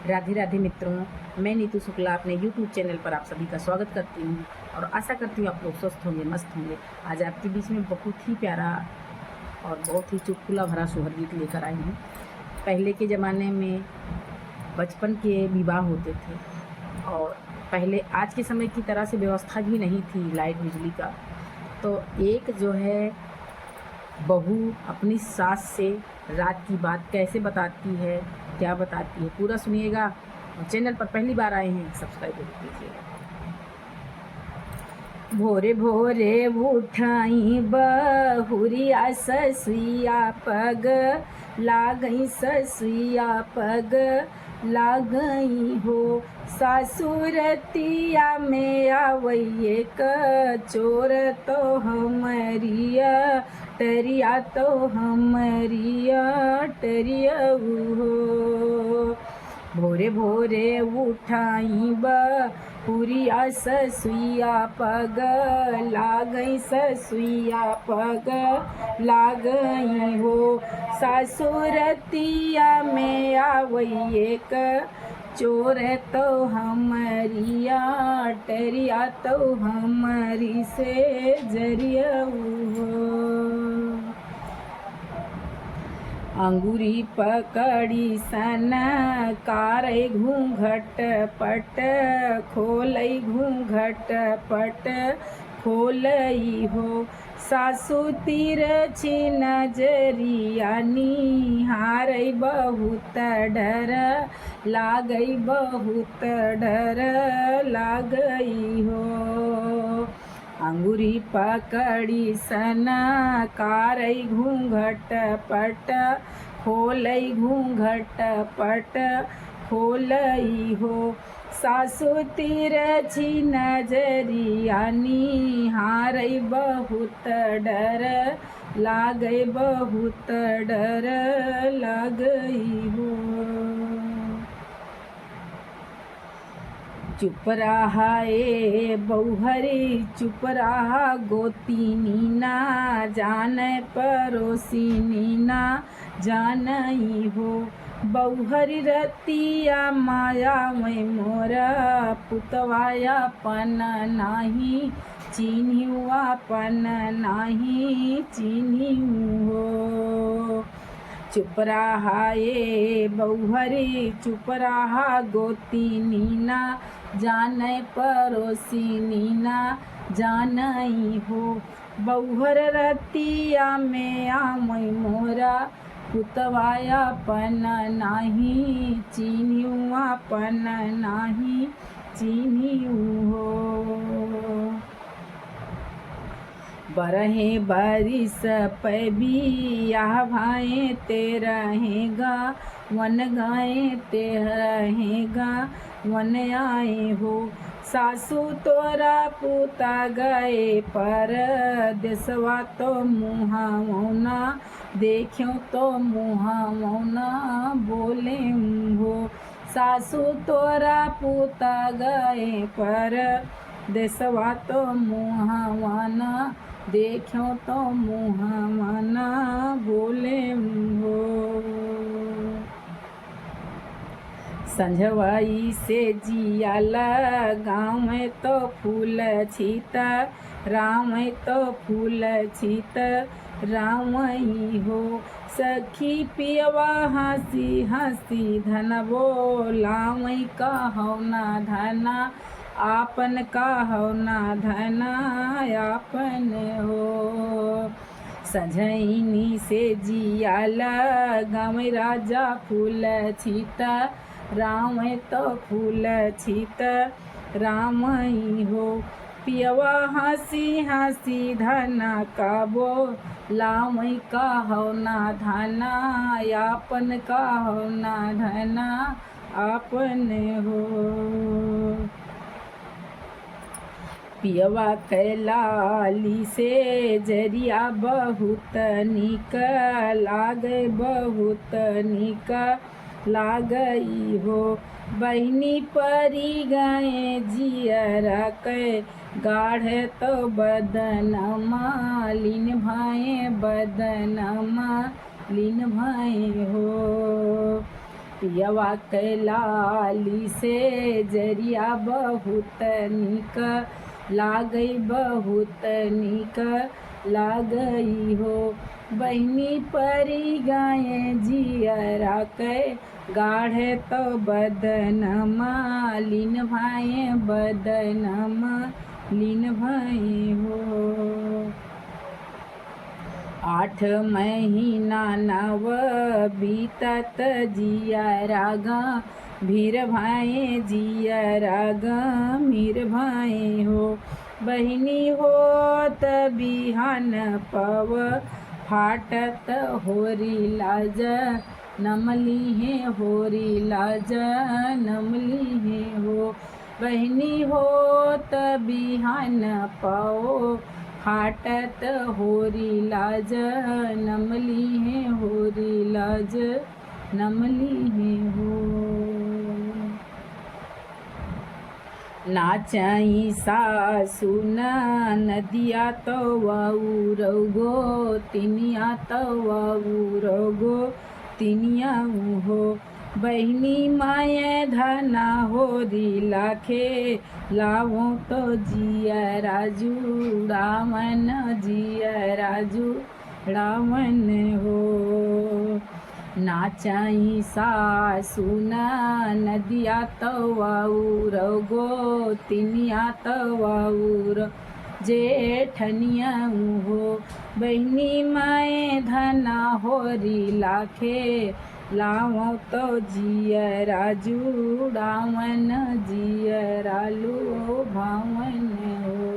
राधे राधे मित्रों, मैं नीतू शुक्ला अपने YouTube चैनल पर आप सभी का स्वागत करती हूँ और आशा करती हूँ आप लोग स्वस्थ होंगे, मस्त होंगे। आज आपके बीच में बहुत ही प्यारा और बहुत ही चुटकुला भरा सोहर गीत लेकर आई हूँ। पहले के ज़माने में बचपन के विवाह होते थे और पहले आज के समय की तरह से व्यवस्था भी नहीं थी लाइट बिजली का। तो एक जो है बहू अपनी सास से रात की बात कैसे बताती है, क्या बताती है, पूरा सुनिएगा। चैनल पर पहली बार आए हैं सब्सक्राइब जरूर कीजिएगा। भोरे भोरे उठाई बहुरिया ससुइया पग लागई, ससुइया पग लागई हो। सासुरतिया में आवैये क चोर तो हमरिया टरिया, तो हमरिया टरिया हो। भोरे भोरे उठाई बहुरिया ससुइया पग लागई, ससुइया पग लागई हो। सासुरतिया में आवैये क चोर तो हमरिया टरिया, तो हमारी से जरिया हो। अंगूरी पकड़ी सन कारई घूंघट पट खोलई, घूंघट पट खोलई हो। सासु तिरछी नजरिया निहारई, बहुत डर लागई, बहुत डर लागई हो। अंगूरी पकड़ी सन कारई घूंघट पट खोलई, घूंघट पट खोलई हो। सासु तिरछी नजरिया निहारई, बहुत डर लागई, बहुत डर लागई हो। चुप रहा ए बौहरी, चुप रहा गोतीनी ना जाने पड़ोसीनी ना जानई हो। बौहरी रतिया माया में मोरा पुतवाया पन नाही चिन्हियो, पन नाही चिन्हियो हो। चुप रहा ए बौहरी, चुप रहा गोतीनी ना जाने पड़ोसीनी ना जानई हो। बौहर रतिया में आमई मोरा पुतवाया पन नाही चिन्हियो, पन नाही चिन्हियो हो। बरहे बारिश पे बियाह भाए ते रहेगा, वन गाए ते रहेगा, वन आए हो। सासू तोरा पुता गए पर देसवा, तो मुहा मौना देखियो, तो मुहा मौना बोले हो। सासू तोरा पुता गए पर देसवा, तो मुहावाना देखियो, तो मुहावाना बोले हो। संझवाई से जियाला गाँव में तो फूल छीता, राम में तो फूल छीत रामई हो। सखी पियवा हंसी हंसी धन बोलामई, कहो ना धना आपन, कहो ना धना आपन हो। सझैनी से जियाला गाँव राजा फूल छीता, राम तो फूल छीत रामई हो। पियवा हंसी हंसी धना काबो लामई, कहो ना धना आपन, कहो ना धना आपन हो। पियवा कैलाली से जरिया बहुत निक लागई, बहुत निक लागई हो। बहिनी परी गए जियरा के गाढ़े, तो बदनमा लीन भाए, बदनमा लीन भाए हो। पियवा कैलाली से जरिया बहुत निक लागई, बहुत निक लागई हो। बहनी परी गाये जियरा कै गाढ़े तो बदनमा लीन भाई, बदनमा लीन भाई हो। 8 महीना नव बीतत जियरा गंभीर भाई, जियरा गंभीर भाई हो। बहिनी होत बिहान पव फाटत होरी लाज नमली है, होरी लाज नमली है हो। बहिनी होत बिहान पव फाटत होरी लाज नमली है, होरी लाज नमली है हो। नाचई सासु नदिया तो वाउरगो तिनिया तो वाउरगो तिनिया हो। बहिनी माये धना होरी लाखे लावो तो जियरा जुड़ावन, जियरा जुड़ावन हो। नाचई सासु नदिया तो वाउरगो तिनिया तो वाउर जेठनिया हो। बहिनी माए धना होरी लाखे लावो तो जियरा जुड़ावन, जियरा लुभावन हो।